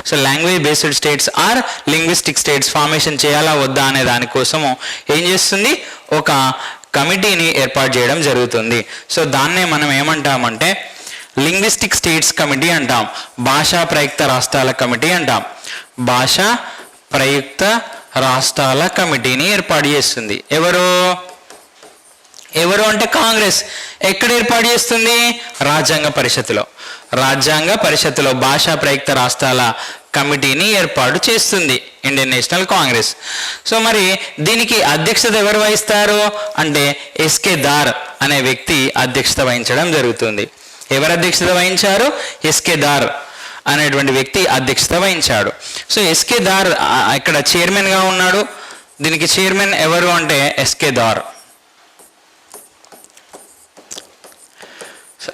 So language based states are linguistic states formation చేయాలా వద్దా అనే దానికోసము ఏం చేస్తుంది, ఒక కమిటీని ఏర్పాటు చేయడం జరుగుతుంది. సో దాన్నే మనం ఏమంటామంటే లింగ్విస్టిక్ స్టేట్స్ కమిటీ అంటాం, భాషా ప్రయుక్త రాష్ట్రాల కమిటీ అంటాం. భాషా ప్రయుక్త రాష్ట్రాల కమిటీని ఏర్పాటు చేస్తుంది. ఎవరు అంటే కాంగ్రెస్. ఎక్కడ ఏర్పాటు చేస్తుంది, రాజ్యాంగ పరిషత్తులో. రాజ్యాంగ పరిషత్తులో భాషా ప్రయుక్త రాష్ట్రాల కమిటీని ఏర్పాటు చేస్తుంది ఇండియన్ నేషనల్ కాంగ్రెస్. సో మరి దీనికి అధ్యక్షత ఎవరు వహిస్తారు అంటే ఎస్కే దార్ అనే వ్యక్తి అధ్యక్షత వహించడం జరుగుతుంది. ఎవరు అధ్యక్షత వహించారు, ఎస్కే దార్ అనేటువంటి వ్యక్తి అధ్యక్షత వహించాడు. సో ఎస్కే దార్ ఇక్కడ చైర్మన్గా ఉన్నాడు. దీనికి చైర్మన్ ఎవరు అంటే ఎస్కే దార్.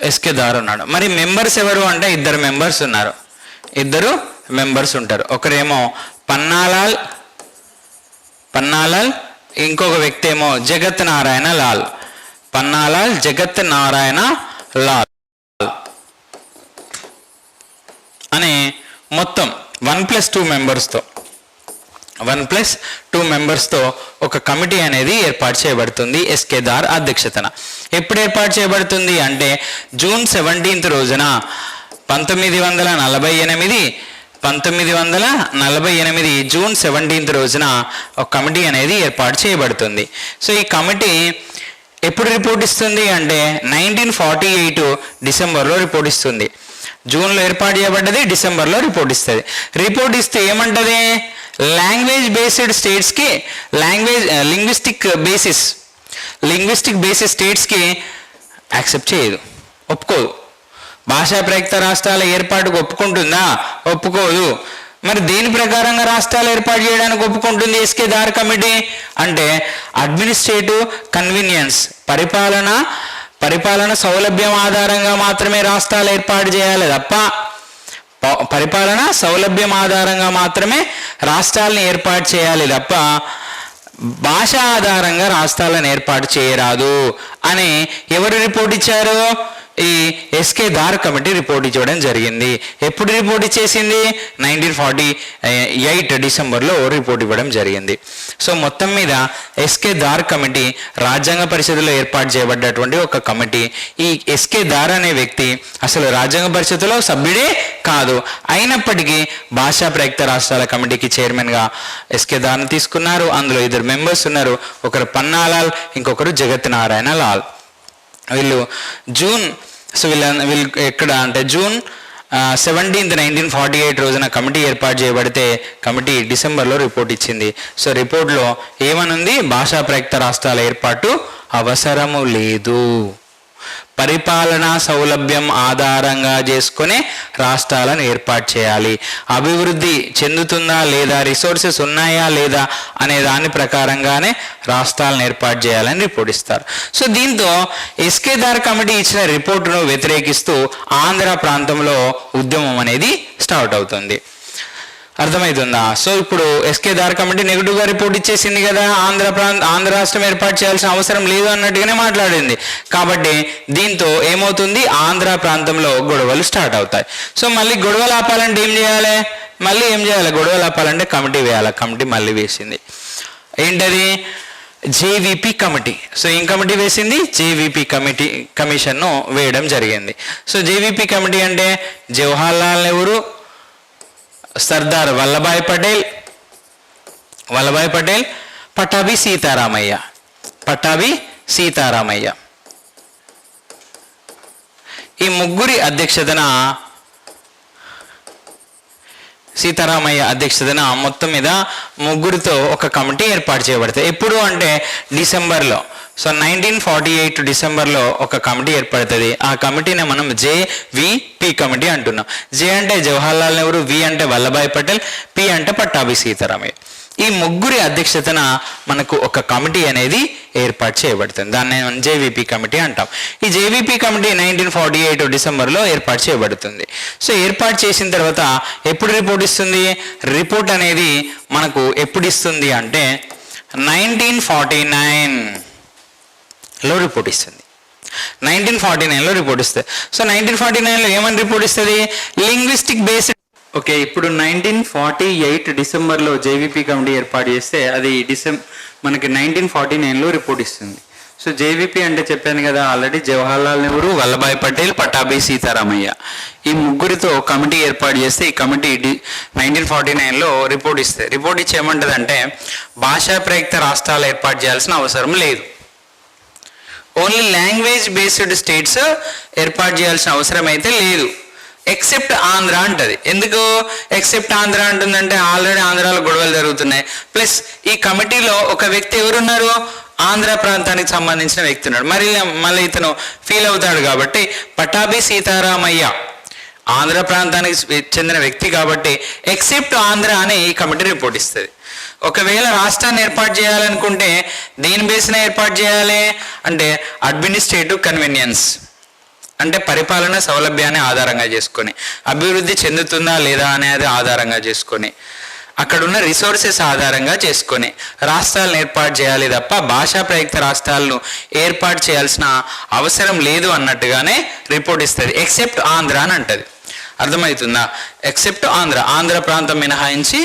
ఎస్కే దార్ ఉన్నాడు. మరి మెంబర్స్ ఎవరు అంటే ఇద్దరు మెంబర్స్ ఉంటారు. ఒకరేమో పన్నాలాల్, ఇంకొక వ్యక్తి ఏమో జగత్ నారాయణ లాల్. పన్నాలాల్ జగత్ నారాయణ లాల్ అనే మొత్తం 1+2 మెంబర్స్తో ఒక కమిటీ అనేది ఏర్పాటు చేయబడుతుంది ఎస్కే దార్ అధ్యక్షతన. ఎప్పుడు ఏర్పాటు చేయబడుతుంది అంటే జూన్ 17 రోజున 1948 జూన్ 17 రోజున ఒక కమిటీ అనేది ఏర్పాటు చేయబడుతుంది. సో ఈ కమిటీ ఎప్పుడు రిపోర్ట్ ఇస్తుంది అంటే 1948 డిసెంబర్లో రిపోర్ట్ ఇస్తుంది. జూన్లో ఏర్పాటు చేయబడ్డది, డిసెంబర్లో రిపోర్ట్ ఇస్తుంది. రిపోర్ట్ ఇస్తే ఏమంటది, లాంగ్వేజ్ బేస్డ్ స్టేట్స్కి లింగ్విస్టిక్ బేసిస్ స్టేట్స్కి యాక్సెప్ట్ చేయదు, ఒప్పుకోదు. భాషా ప్రయుక్త రాష్ట్రాల ఏర్పాటుకు ఒప్పుకుంటుందా, ఒప్పుకోదు. మరి దేని ప్రకారంగా రాష్ట్రాలు ఏర్పాటు చేయడానికి ఒప్పుకుంటుంది ఎస్కే దార్ కమిటీ అంటే అడ్మినిస్ట్రేటివ్ కన్వీనియన్స్, పరిపాలన సౌలభ్యం ఆధారంగా మాత్రమే రాష్ట్రాలు ఏర్పాటు చేయాలి తప్ప, పరిపాలన సౌలభ్యం ఆధారంగా మాత్రమే రాష్ట్రాలను ఏర్పాటు చేయాలి తప్ప భాష ఆధారంగా రాష్ట్రాలను ఏర్పాటు చేయరాదు అని ఎవరు రిపోర్ట్ ఇచ్చారు, ఈ ఎస్కే దార్ కమిటీ రిపోర్ట్ ఇవ్వడం జరిగింది. ఎప్పుడు రిపోర్ట్ ఇచ్చేసింది, 1948 డిసెంబర్లో రిపోర్ట్ ఇవ్వడం జరిగింది. సో మొత్తం మీద ఎస్కే దార్ కమిటీ రాజ్యాంగ పరిషత్తులో ఏర్పాటు చేయబడ్డటువంటి ఒక కమిటీ. ఈ ఎస్కే దార్ అనే వ్యక్తి అసలు రాజ్యాంగ పరిషత్తులో సభ్యుడే కాదు, అయినప్పటికీ భాషా ప్రయుక్త రాష్ట్రాల కమిటీకి చైర్మన్గా ఎస్కే దార్ని తీసుకున్నారు. అందులో ఇద్దరు మెంబర్స్ ఉన్నారు, ఒకరు పన్నాలాల్, ఇంకొకరు జగత్ నారాయణ లాల్. వీళ్ళు ఎక్కడ అంటే జూన్ 17, 1948 రోజున కమిటీ ఏర్పాటు చేయబడితే కమిటీ డిసెంబర్లో రిపోర్ట్ ఇచ్చింది. సో రిపోర్ట్లో ఏమనుంది, భాషా ప్రయుక్త రాష్ట్రాల ఏర్పాటు అవసరము లేదు, పరిపాలనా సౌలభ్యం ఆధారంగా చేసుకునే రాష్ట్రాలను ఏర్పాటు చేయాలి, అభివృద్ధి చెందుతుందా లేదా, రిసోర్సెస్ ఉన్నాయా లేదా అనే దాని ప్రకారంగానే రాష్ట్రాలను ఏర్పాటు చేయాలని రిపోర్ట్ ఇస్తారు. సో దీంతో ఎస్కే దార్ కమిటీ ఇచ్చిన రిపోర్టును వ్యతిరేకిస్తూ ఆంధ్ర ప్రాంతంలో ఉద్యమం అనేది స్టార్ట్ అవుతుంది. అర్థమవుతుందా? సో ఇప్పుడు ఎస్కే దార్ కమిటీ నెగిటివ్గా రిపోర్ట్ ఇచ్చేసింది కదా, ఆంధ్ర రాష్ట్రం ఏర్పాటు చేయాల్సిన అవసరం లేదు అన్నట్టుగానే మాట్లాడింది. కాబట్టి దీంతో ఏమవుతుంది, ఆంధ్ర ప్రాంతంలో గొడవలు స్టార్ట్ అవుతాయి. సో మళ్ళీ గొడవలు ఆపాలంటే ఏం చేయాలి, గొడవలు ఆపాలంటే కమిటీ వేయాలి. కమిటీ మళ్ళీ వేసింది, ఏంటది, జేవిపి కమిటీ. సో ఏం కమిటీ వేసింది, జేవిపి కమిషన్ను వేయడం జరిగింది. సో జేవిపి కమిటీ అంటే జవహర్లాల్ నెహ్రూ, సర్దార్ వల్లభాయ్ పటేల్, పట్టాభి సీతారామయ్య ఈ ముగ్గురి అధ్యక్షతన మొత్తం మీద ముగ్గురితో ఒక కమిటీ ఏర్పాటు చేయబడుతుంది. ఎప్పుడు అంటే డిసెంబర్లో. సో 1948 డిసెంబర్లో ఒక కమిటీ ఏర్పడుతుంది. ఆ కమిటీని మనం జేవిపి కమిటీ అంటున్నాం. జే అంటే జవహర్లాల్ నెహ్రూ, వి అంటే వల్లభాయ్ పటేల్, పి అంటే పట్టాభి సీతారామయ్య. ఈ ముగ్గురి అధ్యక్షతన మనకు ఒక కమిటీ అనేది ఏర్పాటు చేయబడుతుంది. దాన్ని మనం జేవిపి కమిటీ అంటాం. ఈ జేవిపి కమిటీ 1948 డిసెంబర్లో ఏర్పాటు చేయబడుతుంది. సో ఏర్పాటు చేసిన తర్వాత ఎప్పుడు రిపోర్ట్ ఇస్తుంది, రిపోర్ట్ అనేది మనకు ఎప్పుడు ఇస్తుంది అంటే 1949లో రిపోర్ట్ ఇస్తుంది. 1949లో రిపోర్ట్ ఇస్తుంది. సో 1949లో ఏమని రిపోర్ట్ ఇస్తుంది, లింగ్విస్టిక్ బేస్డ్ ఓకే, ఇప్పుడు 1948 డిసెంబర్లో జేవీపీ కమిటీ ఏర్పాటు చేస్తే అది మనకి 1949లో రిపోర్ట్ ఇస్తుంది. సో జేవీపీ అంటే చెప్పాను కదా ఆల్రెడీ, జవహర్లాల్ నెహ్రూ, వల్లభాయ్ పటేల్, పట్టాభి సీతారామయ్య, ఈ ముగ్గురితో కమిటీ ఏర్పాటు చేస్తే ఈ కమిటీ 1949లో రిపోర్ట్ ఇస్తుంది. రిపోర్ట్ ఇచ్చి ఏమంటుందంటే భాషా ప్రయుక్త రాష్ట్రాలు ఏర్పాటు చేయాల్సిన అవసరం లేదు, ఓన్లీ లాంగ్వేజ్ బేస్డ్ స్టేట్స్ ఏర్పాటు చేయాల్సిన అవసరం అయితే లేదు, ఎక్సెప్ట్ ఆంధ్ర అంటది. ఎందుకు ఎక్సెప్ట్ ఆంధ్ర అంటుందంటే ఆల్రెడీ ఆంధ్రాలో గొడవలు జరుగుతున్నాయి, ప్లస్ ఈ కమిటీలో ఒక వ్యక్తి ఎవరున్నారు, ఆంధ్ర ప్రాంతానికి సంబంధించిన వ్యక్తి ఉన్నాడు, మళ్ళీ ఇతను ఫీల్ అవుతాడు కాబట్టి పట్టాభి సీతారామయ్య ఆంధ్ర ప్రాంతానికి చెందిన వ్యక్తి కాబట్టి ఎక్సెప్ట్ ఆంధ్ర అని ఈ కమిటీ రిపోర్ట్ ఇస్తుంది. ఒకవేళ రాష్ట్రాన్ని ఏర్పాటు చేయాలనుకుంటే దేని బేస్న ఏర్పాటు చేయాలి అంటే అడ్మినిస్ట్రేటివ్ కన్వీనియన్స్, అంటే పరిపాలన సౌలభ్యాన్ని ఆధారంగా చేసుకొని, అభివృద్ధి చెందుతుందా లేదా అనేది ఆధారంగా చేసుకొని, అక్కడున్న రిసోర్సెస్ ఆధారంగా చేసుకొని రాష్ట్రాలను ఏర్పాటు చేయాలి తప్ప భాషా ప్రయుక్త రాష్ట్రాలను ఏర్పాటు చేయాల్సిన అవసరం లేదు అన్నట్టుగానే రిపోర్ట్ ఇస్తుంది. ఎక్సెప్ట్ ఆంధ్ర అని అంటది. అర్థమవుతుందా? ఎక్సెప్ట్ ఆంధ్ర ప్రాంతం మినహాయించి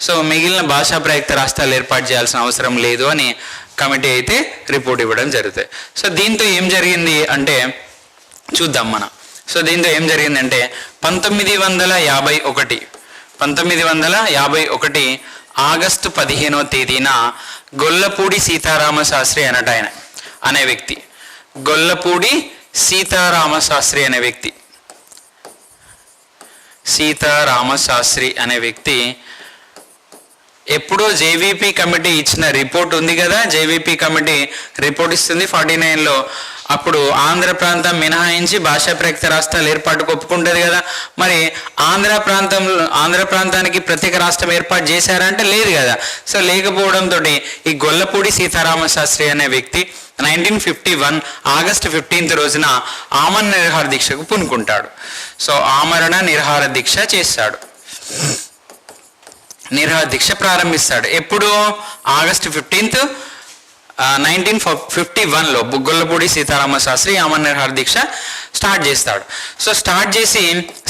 సో మిగిలిన భాషా ప్రయుక్త రాష్ట్రాలు ఏర్పాటు చేయాల్సిన అవసరం లేదు అని కమిటీ అయితే రిపోర్ట్ ఇవ్వడం జరుగుతుంది. సో దీంతో ఏం జరిగింది అంటే చూద్దాం మనం. సో దీంతో ఏం జరిగిందంటే 1951 ఆగస్టు 15వ తేదీన గొల్లపూడి సీతారామ శాస్త్రి అనే వ్యక్తి గొల్లపూడి సీతారామశాస్త్రి అనే వ్యక్తి ఎప్పుడో జేవీపీ కమిటీ ఇచ్చిన రిపోర్ట్ ఉంది కదా, జేవీపీ కమిటీ రిపోర్ట్ ఇస్తుంది 49లో, అప్పుడు ఆంధ్ర ప్రాంతం మినహాయించి భాషా ప్రయుక్త రాష్ట్రాలు ఏర్పాటుకు ఒప్పుకుంటుంది కదా, మరి ఆంధ్ర ప్రాంతానికి ప్రత్యేక రాష్ట్రం ఏర్పాటు చేశారంటే లేదు కదా. సో లేకపోవడంతో ఈ గొల్లపూడి సీతారామ శాస్త్రి అనే వ్యక్తి 1951 ఆగస్టు 15th రోజున ఆమరణ నిరాహార దీక్షకు పూనుకుంటాడు. సో ఆమరణ నిరాహార దీక్ష చేస్తాడు, నిరాహార దీక్ష ప్రారంభిస్తాడు. ఎప్పుడు? ఆగస్టు 15th 1951లో గొల్లపూడి సీతారామ శాస్త్రి ఆమరణ నిరాహార దీక్ష స్టార్ట్ చేస్తాడు. సో స్టార్ట్ చేసి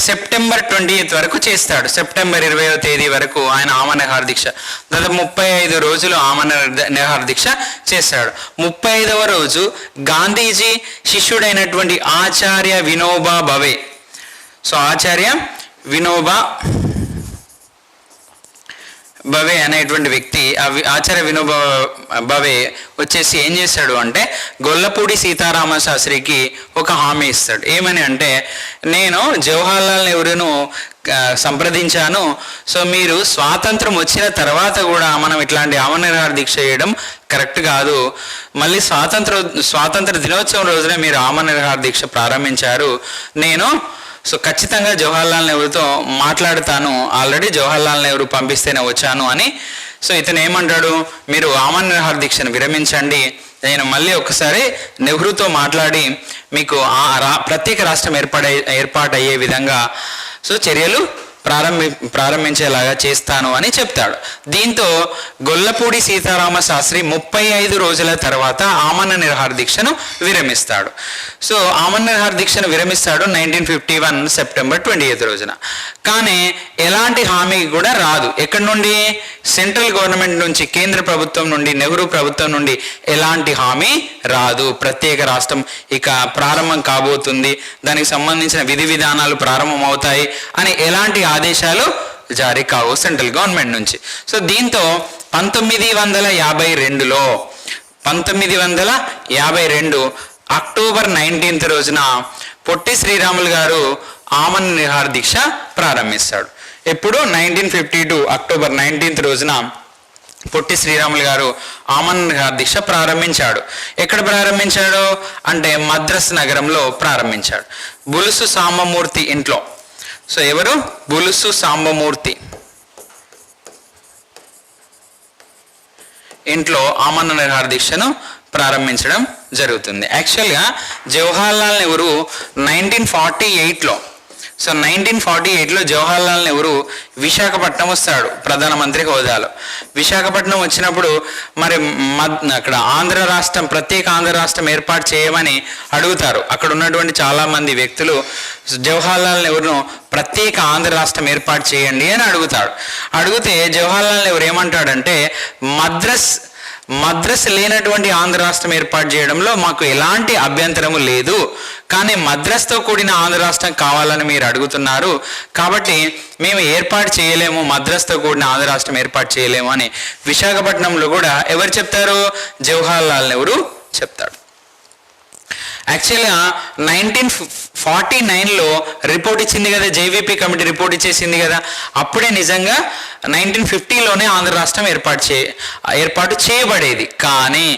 సెప్టెంబర్ 20th వరకు చేస్తాడు. సెప్టెంబర్ 20వ తేదీ వరకు ఆయన ఆమరణ నిరాహార దీక్ష, దాదాపు 35 రోజులు ఆమరణ నిరాహార దీక్ష చేస్తాడు. 35వ రోజు గాంధీజీ శిష్యుడైనటువంటి ఆచార్య వినోబా భావే, సో ఆచార్య వినోబా భావే అనేటువంటి వ్యక్తి, ఆచార్య వినోబా భావే వచ్చేసి ఏం చేశాడు అంటే గొల్లపూడి సీతారామ శాస్త్రికి ఒక హామీ ఇస్తాడు. ఏమని అంటే, నేను జవహర్లాల్ నెహ్రూను సంప్రదించాను, సో మీరు స్వాతంత్రం వచ్చిన తర్వాత కూడా మనం ఇట్లాంటి ఆమరణ నిరాహార దీక్ష చేయడం కరెక్ట్ కాదు, మళ్ళీ స్వాతంత్ర దినోత్సవం రోజునే మీరు ఆమరణ నిరాహార దీక్ష ప్రారంభించారు, నేను సో ఖచ్చితంగా జవహర్లాల్ నెహ్రూతో మాట్లాడుతాను, ఆల్రెడీ జవహర్లాల్ నెహ్రూ పంపిస్తేనే వచ్చాను అని. సో ఇతను ఏమంటాడు, మీరు ఆమరణ నిరాహార దీక్షను విరమించండి, నేను మళ్ళీ ఒకసారి నెహ్రూతో మాట్లాడి మీకు ప్రత్యేక రాష్ట్రం ఏర్పాటయ్యే విధంగా సో చర్యలు ప్రారంభించేలాగా చేస్తాను అని చెప్తాడు. దీంతో గొల్లపూడి సీతారామ శాస్త్రి 35 రోజుల తర్వాత ఆమరణ నిరాహార దీక్షను విరమిస్తాడు. సో ఆమరణ నిరాహార దీక్షను విరమిస్తాడు 1951 సెప్టెంబర్ 20th రోజున. కానీ ఎలాంటి హామీ కూడా రాదు. ఎక్కడి నుండి? సెంట్రల్ గవర్నమెంట్ నుంచి, కేంద్ర ప్రభుత్వం నుండి, నెహ్రూ ప్రభుత్వం నుండి ఎలాంటి హామీ రాదు. ప్రత్యేక రాష్ట్రం ఇక ప్రారంభం కాబోతుంది, దానికి సంబంధించిన విధి విధానాలు ప్రారంభం అవుతాయి అని ఎలాంటి ఆదేశాలు జారీ కావు సెంట్రల్ గవర్నమెంట్ నుంచి. సో దీంతో 1952 అక్టోబర్ 19th రోజున పొట్టి శ్రీరాములు గారు ఆమరణ నిరాహార దీక్ష ప్రారంభిస్తాడు. ఎప్పుడు? 1952 అక్టోబర్ 19th రోజున పొట్టి శ్రీరాములు గారు ఆమరణ నిరాహార దీక్ష ప్రారంభించాడు. ఎక్కడ ప్రారంభించాడు అంటే మద్రాస్ నగరంలో ప్రారంభించాడు, బులుసు సాంబమూర్తి ఇంట్లో. సో ఎవరు? బులుసు సాంబమూర్తి ఇంట్లో ఆమరణ నిరాహార దీక్షను ప్రారంభించడం జరుగుతుంది. యాక్చువల్గా జవహర్లాల్ నెహ్రూ 1948లో సో 1948లో జవహర్లాల్ నెహ్రూ విశాఖపట్నం వస్తాడు ప్రధానమంత్రి హోదాలో. విశాఖపట్నం వచ్చినప్పుడు మరి అక్కడ ఆంధ్ర రాష్ట్రం, ప్రత్యేక ఆంధ్ర రాష్ట్రం ఏర్పాటు చేయమని అడుగుతారు. అక్కడ ఉన్నటువంటి చాలామంది వ్యక్తులు జవహర్లాల్ నెహ్రూను ప్రత్యేక ఆంధ్ర రాష్ట్రం ఏర్పాటు చేయండి అని అడుగుతాడు. అడిగితే జవహర్లాల్ నెహ్రూ ఏమంటాడంటే మద్రస్ లేనటువంటి ఆంధ్ర రాష్ట్రం ఏర్పాటు చేయడంలో మాకు ఎలాంటి అభ్యంతరము లేదు, కానీ మద్రస్తో కూడిన ఆంధ్ర రాష్ట్రం కావాలని మీరు అడుగుతున్నారు కాబట్టి మేము ఏర్పాటు చేయలేము, మద్రస్తో కూడిన ఆంధ్ర రాష్ట్రం ఏర్పాటు చేయలేము అని విశాఖపట్నంలో కూడా ఎవరు చెప్తారు? జవహర్లాల్ నెహ్రూ చెప్తాడు. యాక్చువల్గా 1949లో రిపోర్ట్ ఇచ్చింది కదా, జేవీపీ కమిటీ రిపోర్ట్ ఇచ్చేసింది కదా, అప్పుడే నిజంగా 1950లోనే ఆంధ్ర రాష్ట్రం ఏర్పాటు చేయబడేది. కానీ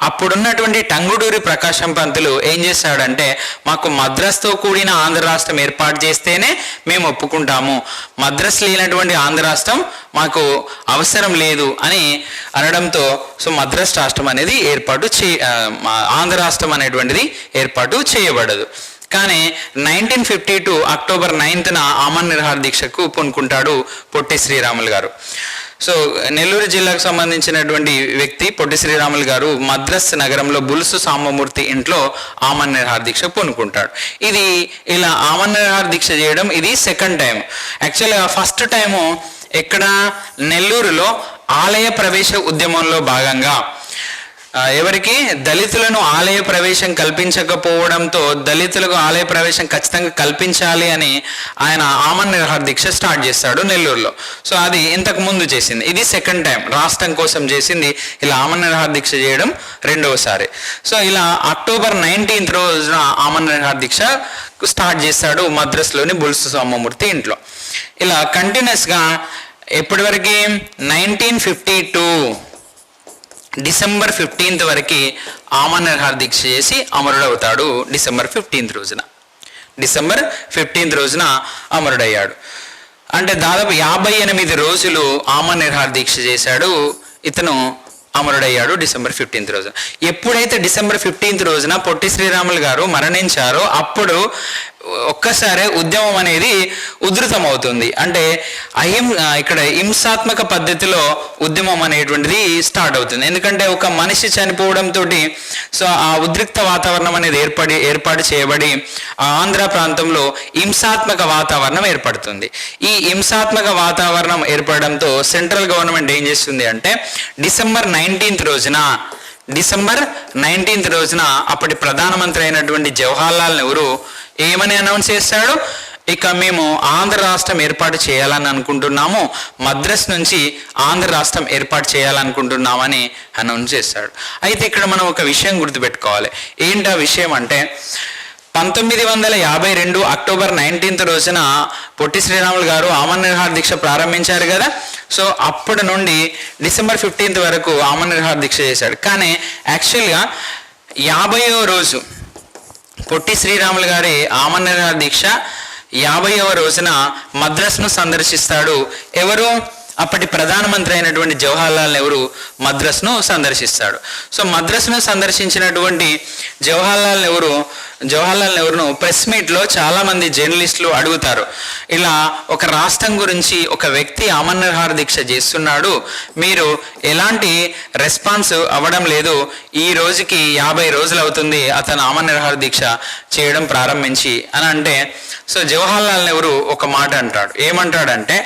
అప్పుడున్నటువంటి టంగుటూరి ప్రకాశం పంతులు ఏం చేశాడంటే, మాకు మద్రాస్తో కూడిన ఆంధ్ర రాష్ట్రం ఏర్పాటు చేస్తేనే మేము ఒప్పుకుంటాము, మద్రాస్ లేనటువంటి ఆంధ్ర రాష్ట్రం మాకు అవసరం లేదు అని అనడంతో సో మద్రాస్ రాష్ట్రం అనేది ఆంధ్ర రాష్ట్రం అనేటువంటిది ఏర్పాటు చేయబడదు. కానీ 1952 అక్టోబర్ 9న ఆమరణ నిరాహార దీక్షకు పూనుకుంటాడు పొట్టి శ్రీరాములు గారు. సో నెల్లూరు జిల్లాకు సంబంధించినటువంటి వ్యక్తి పొట్టి శ్రీరాములు గారు మద్రాస్ నగరంలో బులుసు సాంబమూర్తి ఇంట్లో ఆమరణ నిరాహార దీక్ష పూనుకుంటాడు. ఇది ఇలా ఆమరణ నిరాహార దీక్ష చేయడం ఇది సెకండ్ టైం. యాక్చువల్గా ఫస్ట్ టైము ఎక్కడ, నెల్లూరులో ఆలయ ప్రవేశ ఉద్యమంలో భాగంగా ఎవరికి దళితులను ఆలయ ప్రవేశం కల్పించకపోవడంతో దళితులకు ఆలయ ప్రవేశం ఖచ్చితంగా కల్పించాలి అని ఆయన ఆమరణ నిరాహార దీక్ష స్టార్ట్ చేస్తాడు నెల్లూరులో. సో అది ఇంతకు ముందు చేసింది, ఇది సెకండ్ టైం రాష్ట్రం కోసం చేసింది. ఇలా ఆమరణ నిరాహార దీక్ష చేయడం రెండవసారి. సో ఇలా అక్టోబర్ 19th రోజున ఆమరణ నిరాహార దీక్ష స్టార్ట్ చేస్తాడు మద్రాసులోని బులుసు సాంబమూర్తి ఇంట్లో. ఇలా కంటిన్యూస్గా ఎప్పటివరకు 1952 డిసెంబర్ 15th వరకు ఆమరణ నిరాహార దీక్ష చేసి అమరుడవుతాడు. డిసెంబర్ 15th రోజున అమరుడయ్యాడు. అంటే దాదాపు 58 రోజులు ఆమరణ నిరాహార దీక్ష చేశాడు ఇతను, అమరుడయ్యాడు డిసెంబర్ 15th రోజున. ఎప్పుడైతే డిసెంబర్ 15th రోజున పొట్టి శ్రీరాములు గారు మరణించారో అప్పుడు ఒక్కసారి ఉద్యమం అనేది ఉధృతమవుతుంది. అంటే ఇక్కడ హింసాత్మక పద్ధతిలో ఉద్యమం అనేటువంటిది స్టార్ట్ అవుతుంది. ఎందుకంటే ఒక మనిషి చనిపోవడంతో సో ఆ ఉద్రిక్త వాతావరణం అనేది ఏర్పాటు చేయబడి ఆంధ్ర ప్రాంతంలో హింసాత్మక వాతావరణం ఏర్పడుతుంది. ఈ హింసాత్మక వాతావరణం ఏర్పడడంతో సెంట్రల్ గవర్నమెంట్ ఏం చేస్తుంది అంటే డిసెంబర్ 19th రోజున అప్పటి ప్రధానమంత్రి అయినటువంటి జవహర్లాల్ నెహ్రూ ఏమని అనౌన్స్ చేస్తాడు, ఇక మేము ఆంధ్ర రాష్ట్రం ఏర్పాటు చేయాలని అనుకుంటున్నాము, మద్రాస్ నుంచి ఆంధ్ర రాష్ట్రం ఏర్పాటు చేయాలనుకుంటున్నామని అనౌన్స్ చేస్తాడు. అయితే ఇక్కడ మనం ఒక విషయం గుర్తుపెట్టుకోవాలి. ఏంటి ఆ విషయం అంటే 1952 అక్టోబర్ 19th రోజున పొట్టి శ్రీరాములు గారు ఆమరణ నిరాహార దీక్ష ప్రారంభించారు కదా. సో అప్పటి నుండి డిసెంబర్ 15th వరకు ఆమరణ నిరాహార దీక్ష చేశాడు. కానీ యాక్చువల్గా 50వ రోజు పొట్టి శ్రీరాములు గారి ఆమరణ నిరాహార దీక్ష 50వ రోజున మద్రాసును సందర్శిస్తాడు. ఎవరు? అప్పటి ప్రధానమంత్రి అయినటువంటి జవహర్లాల్ నెహ్రూ మద్రాసును సందర్శిస్తాడు. సో మద్రాసును సందర్శించినటువంటి జవహర్లాల్ నెహ్రూను ప్రెస్ మీట్లో చాలామంది జర్నలిస్టులు అడుగుతారు, ఇలా ఒక రాష్ట్రం గురించి ఒక వ్యక్తి ఆమరణ నిరాహార దీక్ష చేస్తున్నాడు, మీరు ఎలాంటి రెస్పాన్స్ అవ్వడం లేదు, ఈ రోజుకి 50 రోజులు అవుతుంది అతను ఆమరణ నిరాహార దీక్ష చేయడం ప్రారంభించి అని అంటే, సో జవహర్లాల్ నెహ్రూ ఒక మాట అంటాడు. ఏమంటాడంటే,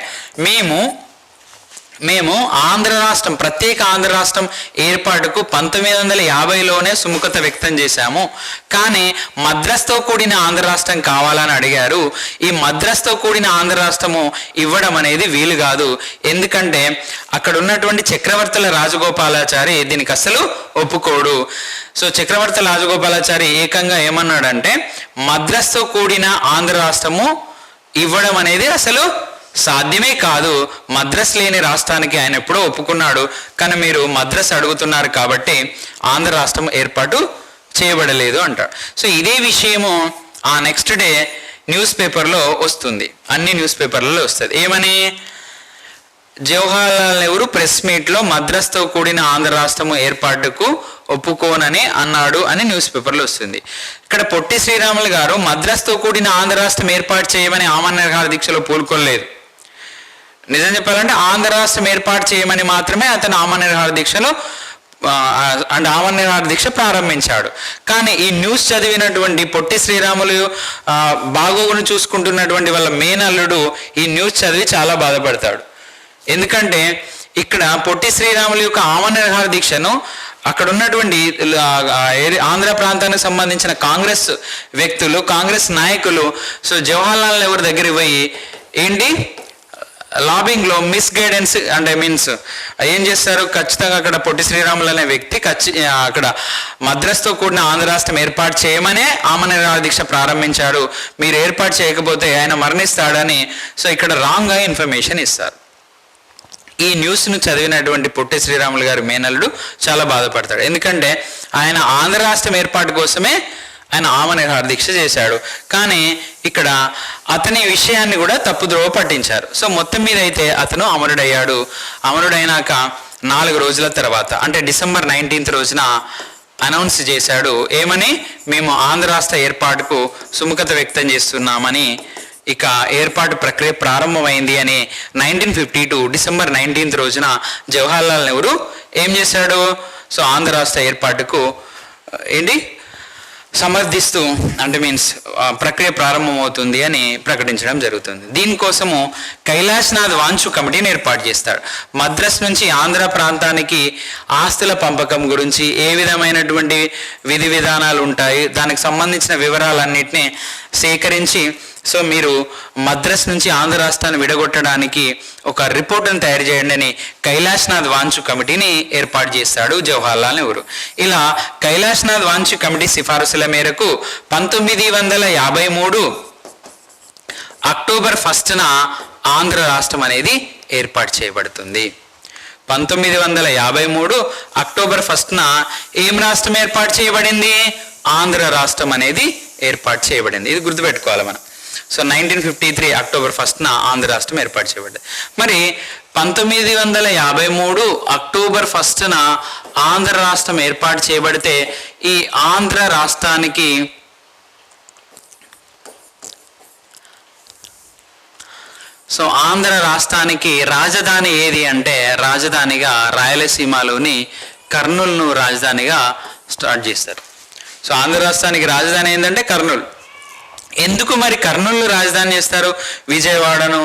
మేము ఆంధ్ర రాష్ట్రం, ప్రత్యేక ఆంధ్ర రాష్ట్రం ఏర్పాటుకు 1950లోనే సుముఖత వ్యక్తం చేశాము, కానీ మద్రాస్తో కూడిన ఆంధ్ర రాష్ట్రం కావాలని అడిగారు. ఈ మద్రాస్తో కూడిన ఆంధ్ర రాష్ట్రము ఇవ్వడం అనేది వీలు కాదు, ఎందుకంటే అక్కడ ఉన్నటువంటి చక్రవర్తుల రాజగోపాలాచారి దీనికి అసలు ఒప్పుకోడు. సో చక్రవర్తుల రాజగోపాలాచారి ఏకంగా ఏమన్నాడంటే, మద్రాస్తో కూడిన ఆంధ్ర రాష్ట్రము ఇవ్వడం అనేది అసలు సాధ్యమే కాదు, మద్రాస్ లేని రాష్ట్రానికి ఆయన ఎప్పుడో ఒప్పుకున్నాడు, కానీ మీరు మద్రాస్ అడుగుతున్నారు కాబట్టి ఆంధ్ర రాష్ట్రం ఏర్పాటు చేయబడలేదు అంటాడు. సో ఇదే విషయము ఆ నెక్స్ట్ డే న్యూస్ పేపర్లో వస్తుంది, అన్ని న్యూస్ పేపర్లలో వస్తుంది. ఏమని? జవహర్లాల్ నెహ్రూ ప్రెస్ మీట్లో మద్రాస్తో కూడిన ఆంధ్ర రాష్ట్రము ఏర్పాటుకు ఒప్పుకోనని అన్నాడు అని న్యూస్ పేపర్లో వస్తుంది. ఇక్కడ పొట్టి శ్రీరాములు గారు మద్రాసుతో కూడిన ఆంధ్ర రాష్ట్రం ఏర్పాటు చేయమని ఆమరణ నిరాహార దీక్షలో పూనుకోలేదు. నిజం చెప్పాలంటే ఆంధ్ర రాష్ట్రం ఏర్పాటు చేయమని మాత్రమే అతను ఆమరణ నిరాహార దీక్షలో ఆమరణ నిరాహార దీక్ష ప్రారంభించాడు. కానీ ఈ న్యూస్ చదివినటువంటి పొట్టి శ్రీరాములు బాగోగును చూసుకుంటున్నటువంటి వాళ్ళ మేనల్లుడు ఈ న్యూస్ చదివి చాలా బాధపడతాడు. ఎందుకంటే ఇక్కడ పొట్టి శ్రీరాములు యొక్క ఆమరణ నిరాహార దీక్షను అక్కడ ఉన్నటువంటి ఆంధ్ర ప్రాంతానికి సంబంధించిన కాంగ్రెస్ వ్యక్తులు, కాంగ్రెస్ నాయకులు సో జవహర్లాల్ నెహ్రూ దగ్గర పోయి ఏంటి లాబింగ్లో మిస్గైడెన్స్ అంటే మీన్స్ ఏం చేస్తారు, ఖచ్చితంగా అక్కడ పొట్టి శ్రీరాములు అనే వ్యక్తి అక్కడ మద్రాసుతో కూడిన ఆంధ్ర రాష్ట్రం ఏర్పాటు చేయమనే ఆమరణ నిరాహార దీక్ష ప్రారంభించాడు, మీరు ఏర్పాటు చేయకపోతే ఆయన మరణిస్తాడని సో ఇక్కడ రాంగ్గా ఇన్ఫర్మేషన్ ఇస్తారు. ఈ న్యూస్ను చదివినటువంటి పొట్టి శ్రీరాములు గారి మేనల్లుడు చాలా బాధపడతాడు. ఎందుకంటే ఆయన ఆంధ్ర రాష్ట్రం ఏర్పాటు కోసమే ఆయన ఆమరణ నిరాహార దీక్ష చేశాడు. కానీ ఇక్కడ అతని విషయాన్ని కూడా తప్పుద్రోవ పట్టించారు. సో మొత్తం మీద అయితే అతను అమరుడయ్యాడు. అమరుడైనాక 4 రోజుల తర్వాత అంటే డిసెంబర్ 19 రోజున అనౌన్స్ చేశాడు ఏమని, మేము ఆంధ్ర రాష్ట్ర ఏర్పాటుకు సుముఖత వ్యక్తం చేస్తున్నామని, ఇక ఏర్పాటు ప్రక్రియ ప్రారంభమైంది అని 1952 డిసెంబర్ 19 రోజున జవహర్లాల్ నెహ్రూ ఏం చేశాడు, సో ఆంధ్ర రాష్ట్ర ఏర్పాటుకు ఏంటి సమర్థిస్తూ అంటే మీన్స్ ప్రక్రియ ప్రారంభమవుతుంది అని ప్రకటించడం జరుగుతుంది. దీనికోసము కైలాష్నాథ్ వాంచు కమిటీని ఏర్పాటు చేస్తాడు. మద్రాస్ నుంచి ఆంధ్ర ప్రాంతానికి ఆస్తుల పంపకం గురించి ఏ విధమైనటువంటి విధి విధానాలు ఉంటాయి, దానికి సంబంధించిన వివరాలన్నింటినీ సేకరించి సో మీరు మద్రాస్ నుంచి ఆంధ్ర రాష్ట్రాన్ని విడగొట్టడానికి ఒక రిపోర్టును తయారు చేయండి అని కైలాష్నాథ్ వాంచు కమిటీని ఏర్పాటు చేస్తాడు జవహర్లాల్ నెహ్రూ. ఇలా కైలాష్నాథ్ వాంచు కమిటీ సిఫారసుల మేరకు 1953 అక్టోబర్ 1న ఆంధ్ర రాష్ట్రం అనేది ఏర్పాటు చేయబడుతుంది. 1953 అక్టోబర్ 1న ఏం రాష్ట్రం ఏర్పాటు చేయబడింది, ఆంధ్ర రాష్ట్రం అనేది ఏర్పాటు చేయబడింది. ఇది గుర్తుపెట్టుకోవాలి మనం. సో 1953 అక్టోబర్ 1న ఆంధ్ర రాష్ట్రం ఏర్పాటు చేయబడ్డది. మరి 1953 అక్టోబర్ 1న ఆంధ్ర రాష్ట్రం ఏర్పాటు చేయబడితే ఈ ఆంధ్ర రాష్ట్రానికి సో ఆంధ్ర రాష్ట్రానికి రాజధాని ఏది అంటే రాజధానిగా రాయలసీమలోని కర్నూలును రాజధానిగా స్టార్ట్ చేస్తారు. సో ఆంధ్ర రాష్ట్రానికి రాజధాని ఏంటంటే కర్నూలు. ఎందుకు మరి కర్నూలు రాజధాని చేస్తారు, విజయవాడను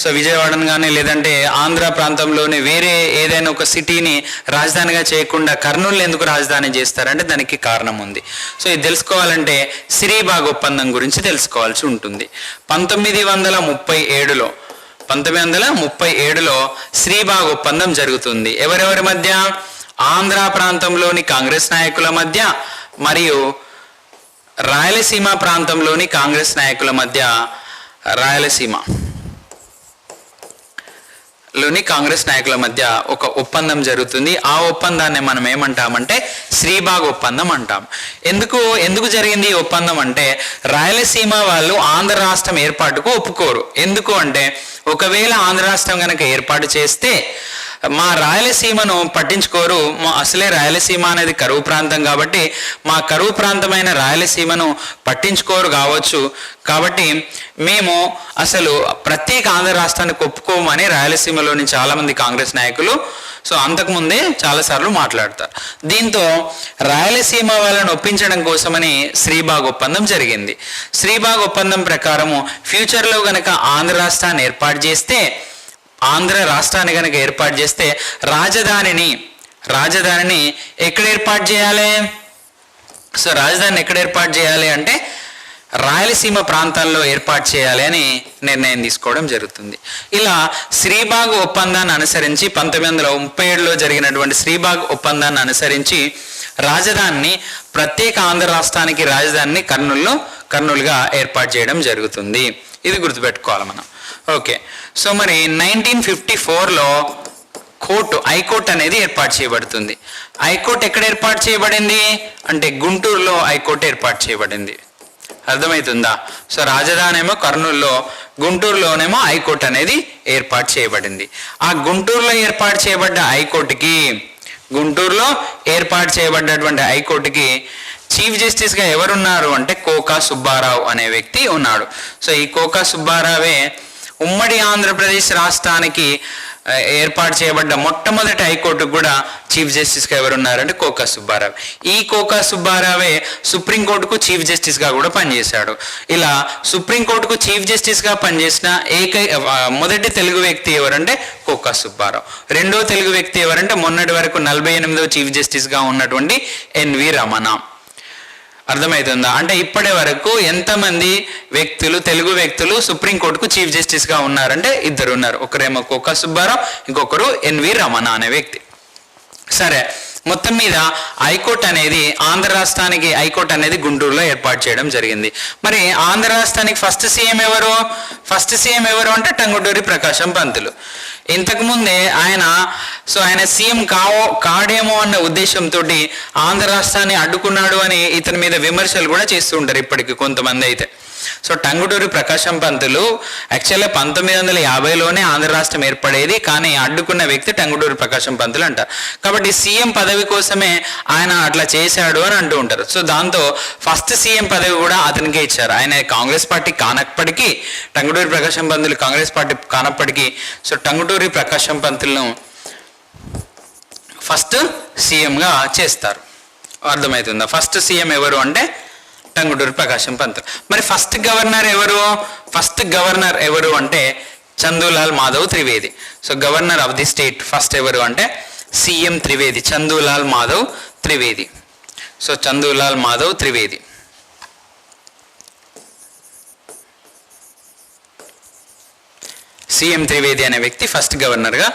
సో విజయవాడను కానీ లేదంటే ఆంధ్ర ప్రాంతంలోని వేరే ఏదైనా ఒక సిటీని రాజధానిగా చేయకుండా కర్నూలు ఎందుకు రాజధాని చేస్తారంటే దానికి కారణం ఉంది. సో ఇది తెలుసుకోవాలంటే శ్రీబాగ్ ఒప్పందం గురించి తెలుసుకోవాల్సి ఉంటుంది. 1937లో శ్రీబాగ్ ఒప్పందం జరుగుతుంది. ఎవరెవరి మధ్య, ఆంధ్ర ప్రాంతంలోని కాంగ్రెస్ నాయకుల మధ్య మరియు రాయలసీమ ప్రాంతంలోని కాంగ్రెస్ నాయకుల మధ్య, రాయలసీమలోని కాంగ్రెస్ నాయకుల మధ్య ఒక ఒప్పందం జరుగుతుంది. ఆ ఒప్పందాన్ని మనం ఏమంటామంటే శ్రీబాగ్ ఒప్పందం అంటాం. ఎందుకు జరిగింది ఈ ఒప్పందం అంటే రాయలసీమ వాళ్ళు ఆంధ్ర రాష్ట్రం ఏర్పాటుకు ఒప్పుకోరు. ఎందుకు అంటే ఒకవేళ ఆంధ్ర రాష్ట్రం కనుక ఏర్పాటు చేస్తే మా రాయలసీమను పట్టించుకోరు, అసలే రాయలసీమ అనేది కరువు ప్రాంతం కాబట్టి మా కరువు ప్రాంతమైన రాయలసీమను పట్టించుకోరు కావచ్చు, కాబట్టి మేము అసలు ప్రత్యేక ఆంధ్ర రాష్ట్రానికి ఒప్పుకోమని రాయలసీమలోని చాలామంది కాంగ్రెస్ నాయకులు సో అంతకుముందే చాలాసార్లు మాట్లాడతారు. దీంతో రాయలసీమ వాళ్ళని ఒప్పించడం కోసమని శ్రీబాగ్ ఒప్పందం జరిగింది. శ్రీబాగ్ ఒప్పందం ప్రకారము ఫ్యూచర్లో కనుక ఆంధ్ర రాష్ట్రాన్ని ఏర్పాటు చేస్తే రాజధానిని ఎక్కడ ఏర్పాటు చేయాలి, సో రాజధానిని ఎక్కడ ఏర్పాటు చేయాలి అంటే రాయలసీమ ప్రాంతాల్లో ఏర్పాటు చేయాలి అని నిర్ణయం తీసుకోవడం జరుగుతుంది. ఇలా శ్రీబాగ్ ఒప్పందాన్ని అనుసరించి 1937లో జరిగినటువంటి శ్రీబాగ్ ఒప్పందాన్ని అనుసరించి రాజధానిని ప్రత్యేక ఆంధ్ర రాష్ట్రానికి రాజధానిని కర్నూలుగా ఏర్పాటు చేయడం జరుగుతుంది. ఇది గుర్తుపెట్టుకోవాలి మనం. ఓకే, సో మరి 1954లో హైకోర్టు అనేది ఏర్పాటు చేయబడుతుంది. హైకోర్టు ఎక్కడ ఏర్పాటు చేయబడింది అంటే గుంటూరులో హైకోర్టు ఏర్పాటు చేయబడింది. అర్థమవుతుందా? సో రాజధాని ఏమో కర్నూలులో, గుంటూరులోనేమో హైకోర్టు అనేది ఏర్పాటు చేయబడింది. ఆ గుంటూరులో ఏర్పాటు చేయబడ్డ హైకోర్టుకి గుంటూరులో ఏర్పాటు చేయబడ్డటువంటి హైకోర్టుకి చీఫ్ జస్టిస్గా ఎవరున్నారు అంటే కోకా సుబ్బారావు అనే వ్యక్తి ఉన్నాడు. సో ఈ కోకా సుబ్బారావే ఉమ్మడి ఆంధ్రప్రదేశ్ రాష్ట్రానికి ఏర్పాటు చేయబడ్డ మొట్టమొదటి హైకోర్టుకు కూడా చీఫ్ జస్టిస్గా ఎవరున్నారంటే కోకా సుబ్బారావు. ఈ కోకా సుబ్బారావే సుప్రీంకోర్టుకు చీఫ్ జస్టిస్గా కూడా పనిచేశాడు. ఇలా సుప్రీంకోర్టుకు చీఫ్ జస్టిస్గా పనిచేసిన మొదటి తెలుగు వ్యక్తి ఎవరంటే కోకా సుబ్బారావు. రెండో తెలుగు వ్యక్తి ఎవరంటే మొన్నటి వరకు 48వ చీఫ్ జస్టిస్గా ఉన్నటువంటి ఎన్వి రమణ. అర్థమవుతుందా? అంటే ఇప్పటి వరకు ఎంతమంది వ్యక్తులు తెలుగు వ్యక్తులు సుప్రీంకోర్టుకు చీఫ్ జస్టిస్గా ఉన్నారంటే ఇద్దరు ఉన్నారు. ఒకరేమో కోకా సుబ్బారావు, ఇంకొకరు ఎన్వి రమణ అనే వ్యక్తి. సరే, మొత్తం మీద హైకోర్టు అనేది ఆంధ్ర రాష్ట్రానికి హైకోర్టు అనేది గుంటూరులో ఏర్పాటు చేయడం జరిగింది. మరి ఆంధ్ర రాష్ట్రానికి ఫస్ట్ సీఎం ఎవరు అంటే టంగుటూరి ప్రకాశం పంతులు. ఇంతకుముందే ఆయన సీఎం కాడేమో అన్న ఉద్దేశంతో ఆంధ్ర రాష్ట్రాన్ని అడ్డుకున్నాడు అని ఇతని మీద విమర్శలు కూడా చేస్తూ ఉంటారు ఇప్పటికి కొంతమంది అయితే. సో టంగుటూరి ప్రకాశం పంతులు యాక్చువల్గా 1950లోనే ఆంధ్ర రాష్ట్రం ఏర్పడేది, కానీ అడ్డుకున్న వ్యక్తి టంగుటూరి ప్రకాశం పంతులు అంటారు. కాబట్టి సీఎం పదవి కోసమే ఆయన అట్లా చేశాడు అని అంటూ ఉంటారు. సో దాంతో ఫస్ట్ సీఎం పదవి కూడా అతనికే ఇచ్చారు. ఆయన కాంగ్రెస్ పార్టీ కానప్పటికీ, టంగుటూరి ప్రకాశం పంతులు కాంగ్రెస్ పార్టీ కానప్పటికీ, సో టంగుటూరి ప్రకాశం పంతులను ఫస్ట్ సీఎంగా చేస్తారు. అర్థమవుతుందా? ఫస్ట్ సీఎం ఎవరు అంటే టంగుటూరి ప్రకాశం పంతులు. మరి ఫస్ట్ గవర్నర్ ఎవరు అంటే Chandulal Madhav Trivedi. So governor of the state first ఎవరు అంటే CM Trivedi, Chandulal Madhav Trivedi. So Chandulal Madhav Trivedi. CM Trivedi అనే వ్యక్తి ఫస్ట్ గవర్నర్గా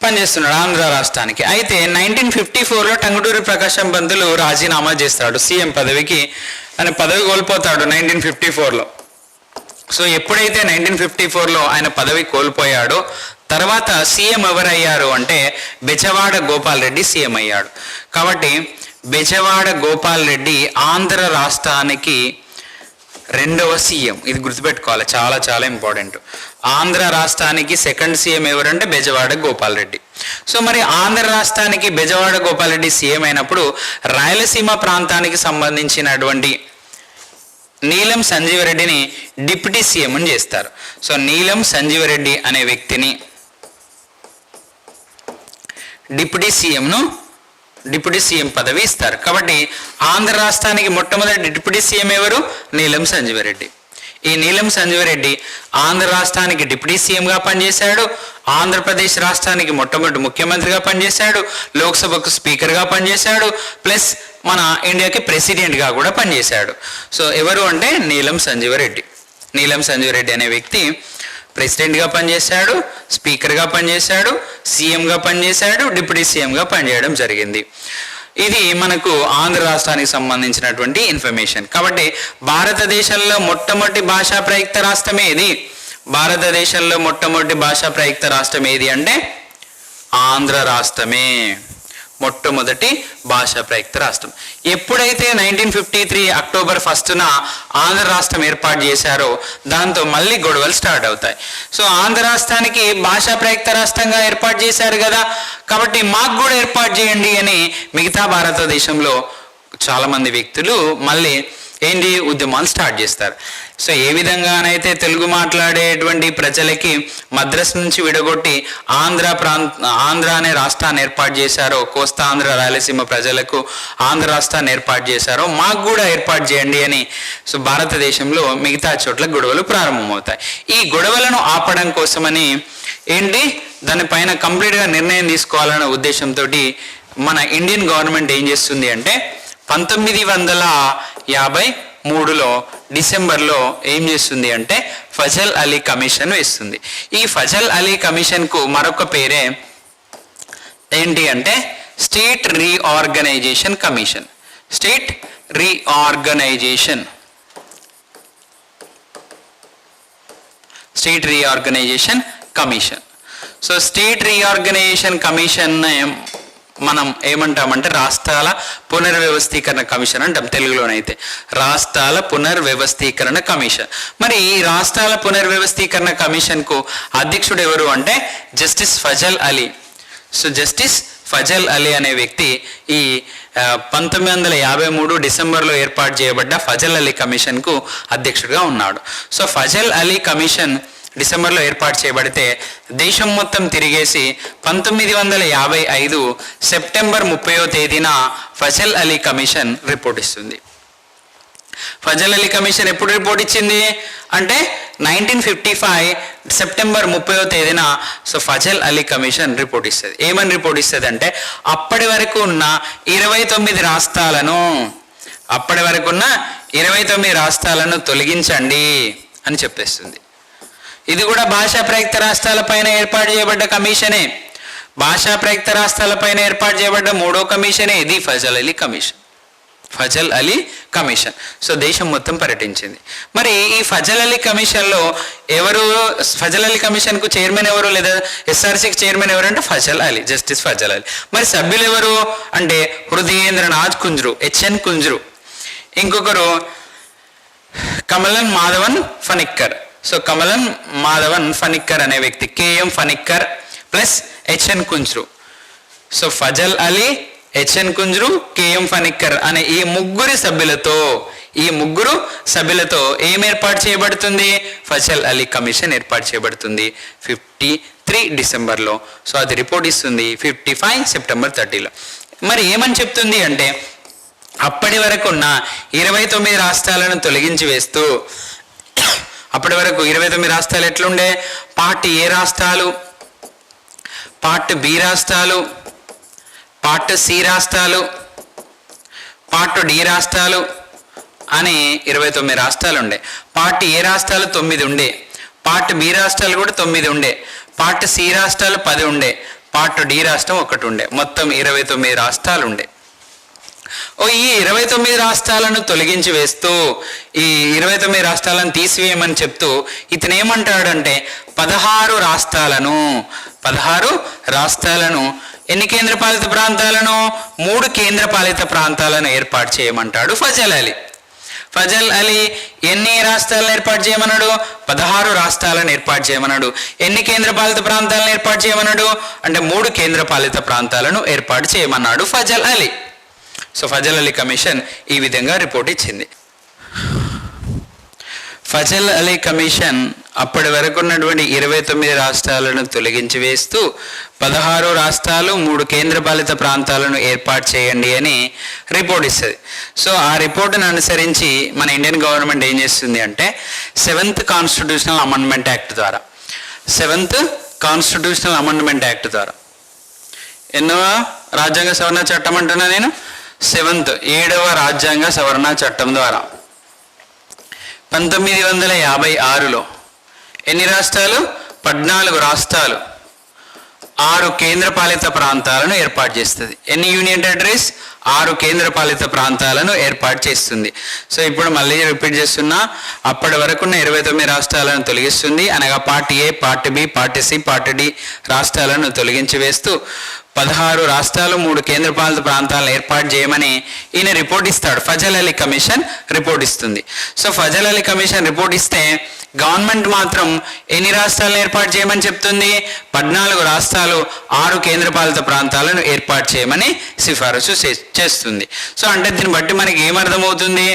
పనిచేస్తున్నాడు ఆంధ్ర రాష్ట్రానికి. అయితే 1954లో టంగుటూరి ప్రకాశం పంతులు రాజీనామా చేస్తాడు సీఎం పదవికి. ఆయన పదవి కోల్పోతాడు 1954లో. సో ఎప్పుడైతే 1954లో ఆయన పదవి కోల్పోయాడో తర్వాత సీఎం ఎవరయ్యారు అంటే బెజవాడ గోపాల్ రెడ్డి సీఎం అయ్యాడు. కాబట్టి బెజవాడ గోపాల్ రెడ్డి ఆంధ్ర రాష్ట్రానికి రెండవ సీఎం. ఇది గుర్తుపెట్టుకోవాలి, చాలా చాలా ఇంపార్టెంట్. ఆంధ్ర రాష్ట్రానికి సెకండ్ సీఎం ఎవరంటే బెజవాడ గోపాల్ రెడ్డి. సో మరి ఆంధ్ర రాష్ట్రానికి బెజవాడ గోపాల్ రెడ్డి సీఎం అయినప్పుడు రాయలసీమ ప్రాంతానికి సంబంధించినటువంటి నీలం సంజీవరెడ్డిని డిప్యూటీ సీఎం అని చేస్తారు. సో నీలం సంజీవరెడ్డి అనే వ్యక్తిని డిప్యూటీ సీఎం పదవి ఇస్తారు. కాబట్టి ఆంధ్ర రాష్ట్రానికి మొట్టమొదటి డిప్యూటీ సీఎం ఎవరు? నీలం సంజీవరెడ్డి. ఈ నీలం సంజీవరెడ్డి ఆంధ్ర రాష్ట్రానికి డిప్యూటీ సీఎంగా పనిచేశాడు, ఆంధ్రప్రదేశ్ రాష్ట్రానికి మొట్టమొదటి ముఖ్యమంత్రిగా పనిచేశాడు, లోక్సభకు స్పీకర్గా పనిచేశాడు, ప్లస్ మన ఇండియాకి ప్రెసిడెంట్గా కూడా పనిచేశాడు. సో ఎవరు అంటే నీలం సంజీవరెడ్డి అనే వ్యక్తి ప్రెసిడెంట్గా పనిచేశాడు, స్పీకర్గా పనిచేశాడు, సీఎంగా పనిచేశాడు, డిప్యూటీ సీఎంగా పనిచేయడం జరిగింది. ఇది మనకు ఆంధ్ర రాష్ట్రానికి సంబంధించినటువంటి ఇన్ఫర్మేషన్. కాబట్టి భారతదేశంలో మొట్టమొదటి భాషా ప్రయుక్త రాష్ట్రం ఏది? భారతదేశంలో మొట్టమొదటి భాషా ప్రయుక్త రాష్ట్రం ఏది అంటే ఆంధ్ర రాష్ట్రమే మొట్టమొదటి భాషా ప్రయుక్త రాష్ట్రం. ఎప్పుడైతే 1953 అక్టోబర్ 1న ఆంధ్ర రాష్ట్రం ఏర్పాటు చేశారో దాంతో మళ్ళీ గొడవలు స్టార్ట్ అవుతాయి. సో ఆంధ్ర రాష్ట్రానికి భాషా ప్రయుక్త రాష్ట్రంగా ఏర్పాటు చేశారు కదా, కాబట్టి మాకు కూడా ఏర్పాటు చేయండి అని మిగతా భారతదేశంలో చాలామంది వ్యక్తులు మళ్ళీ ఉద్యమాలు స్టార్ట్ చేస్తారు. సో ఏ విధంగానైతే తెలుగు మాట్లాడేటువంటి ప్రజలకి మద్రాసు నుంచి విడగొట్టి ఆంధ్ర అనే రాష్ట్రాన్ని ఏర్పాటు చేశారో, కోస్తా ఆంధ్ర రాయలసీమ ప్రజలకు ఆంధ్ర రాష్ట్రాన్ని ఏర్పాటు చేశారో మాకు కూడా ఏర్పాటు చేయండి అని సో భారతదేశంలో మిగతా చోట్ల గొడవలు ప్రారంభమవుతాయి. ఈ గొడవలను ఆపడం కోసమని దానిపైన కంప్లీట్గా నిర్ణయం తీసుకోవాలనే ఉద్దేశంతో మన ఇండియన్ గవర్నమెంట్ ఏం చేస్తుంది అంటే 1953లో డిసెంబర్లో ఏం చేస్తుంది అంటే ఫజల్ అలీ కమిషన్ వేస్తుంది. ఈ ఫజల్ అలీ కమిషన్కు మరొక పేరే ఏంటి అంటే state reorganisation commission. State reorganisation commission. So state reorganisation commission మనం ఏమంటామంటే రాష్ట్రాల పునర్వ్యవస్థీకరణ కమిషన్ అంటాం తెలుగులోనైతే. రాష్ట్రాల పునర్వ్యవస్థీకరణ కమిషన్. మరి ఈ రాష్ట్రాల పునర్వ్యవస్థీకరణ కమిషన్కు అధ్యక్షుడు ఎవరు అంటే justice Fazal Ali. So justice Fazal Ali అనే వ్యక్తి ఈ 1953 డిసెంబర్లో ఏర్పాటు చేయబడ్డ ఫజల్ అలీ కమిషన్కు అధ్యక్షుడిగా ఉన్నాడు. సో ఫజల్ అలీ కమిషన్ డిసెంబర్లో ఏర్పాటు చేయబడితే దేశం మొత్తం తిరిగేసి 1955 సెప్టెంబర్ 30వ తేదీన ఫజల్ అలీ కమిషన్ రిపోర్ట్ ఇస్తుంది. ఫజల్ అలీ కమిషన్ ఎప్పుడు రిపోర్ట్ ఇచ్చింది అంటే 1955 సెప్టెంబర్ 30వ తేదీన so Fazal Ali commission report ఇస్తుంది. ఏమని రిపోర్ట్ ఇస్తుంది అంటే అప్పటి వరకు ఉన్న 29 రాష్ట్రాలను తొలగించండి అని చెప్పేస్తుంది. ఇది కూడా భాషా ప్రయుక్త రాష్ట్రాలపైన ఏర్పాటు చేయబడ్డ కమిషనే. భాషా ప్రయుక్త రాష్ట్రాలపైన ఏర్పాటు చేయబడ్డ 3వ కమిషనే ఇది ఫజల్ అలీ కమిషన్. సో దేశం మొత్తం పర్యటించింది. మరి ఈ ఫజల్ అలీ కమిషన్లో ఫజల్ అలీ కమిషన్కు చైర్మన్ ఎవరు లేదా ఎస్ఆర్సీకి చైర్మన్ ఎవరు అంటే జస్టిస్ ఫజల్ అలీ. మరి సభ్యులు ఎవరు అంటే హృదయేంద్రనాథ్ కుంజ్రు, హెచ్ఎన్ కుంజ్రు, ఇంకొకరు కమలన్ మాధవన్ ఫనిక్కర్. సో కమలన్ మాధవన్ ఫనిక్కర్ అనే వ్యక్తి, K M Panikkar plus H N Kunzru. So Fazal Ali, H N Kunzru, K M Panikkar అనే ఈ ముగ్గురు సభ్యులతో ఏం ఏర్పాటు చేయబడుతుంది? ఫజల్ అలీ కమిషన్ ఏర్పాటు చేయబడుతుంది 53 డిసెంబర్లో. సో అది రిపోర్ట్ ఇస్తుంది 55 సెప్టెంబర్ 30లో. మరి ఏమని చెప్తుంది అంటే అప్పటి వరకు ఉన్న 29 రాష్ట్రాలను తొలగించి వేస్తూ, అప్పటి వరకు 29 రాష్ట్రాలు ఎట్లుండే? పార్ట్ ఏ రాష్ట్రాలు, పార్ట్ బి రాష్ట్రాలు, పార్ట్ సి రాష్ట్రాలు, పార్ట్ డి రాష్ట్రాలు అని 29 రాష్ట్రాలు ఉండే. పార్ట్ ఏ రాష్ట్రాలు 9 ఉండే, పార్ట్ బి రాష్ట్రాలు కూడా 9 ఉండే, పార్ట్ సి రాష్ట్రాలు 10 ఉండే, పార్ట్ డి రాష్ట్రం 1 ఉండే. మొత్తం 29 రాష్ట్రాలు ఉండే. ఈ 29 రాష్ట్రాలను తొలగించి వేస్తూ, ఈ 29 రాష్ట్రాలను తీసివేయమని చెప్తూ ఇతను ఏమంటాడంటే 16 రాష్ట్రాలను ఎన్ని కేంద్రపాలిత ప్రాంతాలను? 3 కేంద్రపాలిత ప్రాంతాలను ఏర్పాటు చేయమంటాడు ఫజల్ అలీ. ఫజల్ అలీ ఎన్ని రాష్ట్రాలను ఏర్పాటు చేయమన్నాడు? 16 రాష్ట్రాలను ఏర్పాటు చేయమన్నాడు. ఎన్ని కేంద్రపాలిత ప్రాంతాలను ఏర్పాటు చేయమన్నాడు అంటే 3 కేంద్రపాలిత ప్రాంతాలను ఏర్పాటు చేయమన్నాడు ఫజల్ అలీ. సో ఫజల్ అలీ కమిషన్ ఈ విధంగా రిపోర్ట్ ఇచ్చింది. ఫజల్ అలీ కమిషన్ అప్పటి వరకు ఉన్నటువంటి 29 రాష్ట్రాలను తొలగించి వేస్తూ 16 రాష్ట్రాలు 3 కేంద్రపాలిత ప్రాంతాలను ఏర్పాటు చేయండి అని రిపోర్ట్ ఇస్తుంది. సో ఆ రిపోర్టును అనుసరించి మన ఇండియన్ గవర్నమెంట్ ఏం చేస్తుంది అంటే 7th కాన్స్టిట్యూషనల్ అమెండ్మెంట్ యాక్ట్ ద్వారా, 7th కాన్స్టిట్యూషనల్ అమెండ్మెంట్ యాక్ట్ ద్వారా, ఎన్నవ రాజ్యాంగ సవరణ చట్టం అంటున్నా నేను, 7వ రాజ్యాంగ సవరణ చట్టం ద్వారా 1956లో ఎన్ని రాష్ట్రాలు? 14 రాష్ట్రాలు 6 కేంద్రపాలిత ప్రాంతాలను ఏర్పాటు చేస్తుంది. ఎన్ని యూనియన్ టెరిటరీస్? 6 కేంద్రపాలిత ప్రాంతాలను ఏర్పాటు చేస్తుంది. సో ఇప్పుడు మళ్ళీ రిపీట్ చేస్తున్నా, అప్పటి వరకు ఉన్న 29 రాష్ట్రాలను తొలగిస్తుంది, అనగా part A, part B, part C, part D రాష్ట్రాలను తొలగించి వేస్తూ 16 రాష్ట్రాలు 3 కేంద్రపాలిత ప్రాంతాలను ఏర్పాటు చేయమని ఈయన రిపోర్ట్ ఇస్తాడు. ఫజల్ అలీ కమిషన్ రిపోర్ట్ ఇస్తుంది. So Fazal Ali commission report ఇస్తే గవర్నమెంట్ మాత్రం ఎన్ని రాష్ట్రాలను ఏర్పాటు చేయమని చెప్తుంది? 14 రాష్ట్రాలు 6 కేంద్రపాలిత ప్రాంతాలను ఏర్పాటు చేయమని సిఫారసు చేస్తుంది. సో అంటే దీన్ని బట్టి మనకి ఏమర్థమవుతుంది?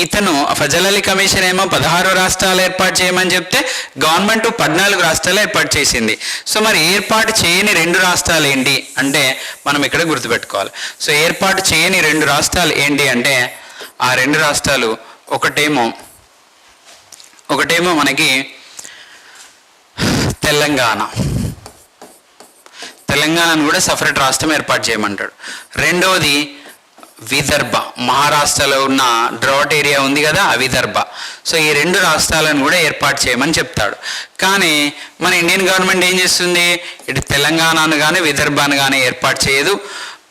ఇతను ఫజల్ అలీ కమిషన్ ఏమో 16 రాష్ట్రాలు ఏర్పాటు చేయమని చెప్తే గవర్నమెంట్ 14 రాష్ట్రాలు ఏర్పాటు చేసింది. సో మరి ఏర్పాటు చేయని 2 రాష్ట్రాలు ఏంటి అంటే మనం ఇక్కడ గుర్తుపెట్టుకోవాలి. సో ఏర్పాటు చేయని 2 రాష్ట్రాలు ఏంటి అంటే ఆ 2 రాష్ట్రాలు ఒకటేమో మనకి తెలంగాణను కూడా సపరేట్ రాష్ట్రం ఏర్పాటు చేయమంటాడు. రెండవది విదర్భ, మహారాష్ట్రలో ఉన్న డ్రాట్ ఏరియా ఉంది కదా, ఆ విదర్భ. సో ఈ 2 రాష్ట్రాలను కూడా ఏర్పాటు చేయమని చెప్తాడు. కానీ మన ఇండియన్ గవర్నమెంట్ ఏం చేస్తుంది? ఇటు తెలంగాణను కానీ విదర్భను కానీ ఏర్పాటు చేయదు.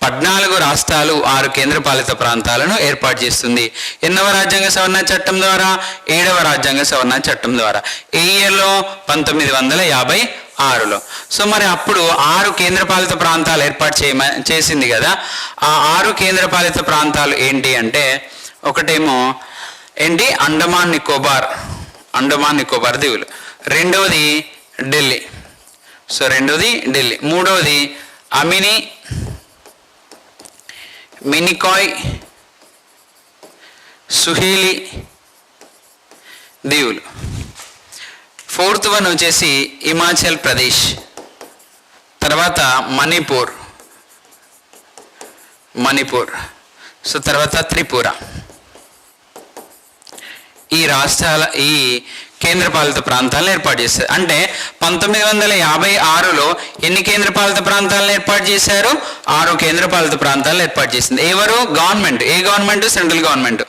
14 రాష్ట్రాలు 6 కేంద్రపాలిత ప్రాంతాలను ఏర్పాటు చేస్తుంది. ఎన్నవ రాజ్యాంగ సవరణ చట్టం ద్వారా? 7వ రాజ్యాంగ సవరణ చట్టం ద్వారా. ఏ ఇయర్లో? 1956లో. సో మరి అప్పుడు 6 కేంద్రపాలిత ప్రాంతాలు ఏర్పాటు చేసింది కదా. ఆ 6 కేంద్రపాలిత ప్రాంతాలు ఏంటి అంటే ఒకటేమో ఏంటి? అండమాన్ నికోబార్ దీవులు. రెండవది ఢిల్లీ. మూడవది అమిని మినికాయ్, సుహేలి దీవులు. 4th వన్ వచ్చేసి హిమాచల్ ప్రదేశ్, తర్వాత మణిపూర్, సో తర్వాత త్రిపుర. ఈ రాష్ట్రాల ఈ కేంద్రపాలిత ప్రాంతాలను ఏర్పాటు చేశారు. అంటే 1956లో ఎన్ని కేంద్రపాలిత ప్రాంతాలను ఏర్పాటు చేశారు? 6 కేంద్రపాలిత ప్రాంతాలను ఏర్పాటు చేసింది. ఎవరు? గవర్నమెంట్. ఏ government? Central government.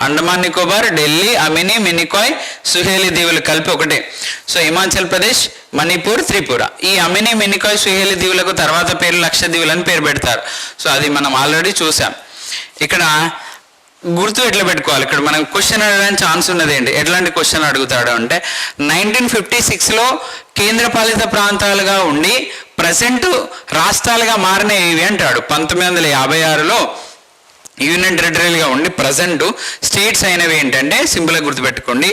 Andaman Nicobar, Delhi, Amini, Minicoy, Suheli దీవులు కలిపి ఒకటే. సో హిమాచల్ ప్రదేశ్, మణిపూర్, త్రిపుర. ఈ అమిని, మినికాయ్, సుహేలి దీవులకు తర్వాత పేరు లక్షద్వీపులు అని పేరు పెడతారు. సో అది మనం ఆల్రెడీ చూసాం. ఇక్కడ గుర్తు ఎట్లా పెట్టుకోవాలి? ఇక్కడ మనం క్వశ్చన్ అడగడానికి ఛాన్స్ ఉన్నది ఏంటి? ఎట్లాంటి క్వశ్చన్ అడుగుతాడు అంటే 1956లో కేంద్రపాలిత ప్రాంతాలుగా ఉండి ప్రజెంట్ రాష్ట్రాలుగా మారినవి అంటాడు. 1956లో యూనియన్ టెరిటరీగా ఉండి ప్రజెంట్ స్టేట్స్ అయినవి ఏంటంటే సింపుల్గా గుర్తుపెట్టుకోండి,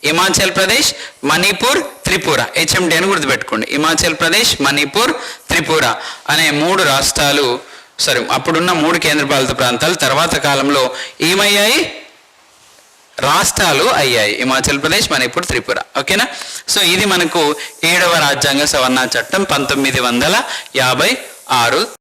హిమాచల్ ప్రదేశ్, మణిపూర్, త్రిపుర. HMT అని గుర్తుపెట్టుకోండి. హిమాచల్ ప్రదేశ్, మణిపూర్, త్రిపుర అనే 3 రాష్ట్రాలు, అప్పుడున్న 3 కేంద్రపాలిత ప్రాంతాలు తర్వాత కాలంలో ఏమయ్యాయి? రాష్ట్రాలు అయ్యాయి. హిమాచల్ ప్రదేశ్, మణిపూర్, త్రిపుర. ఓకేనా? సో ఇది మనకు 7వ రాజ్యాంగ సవరణ చట్టం 1956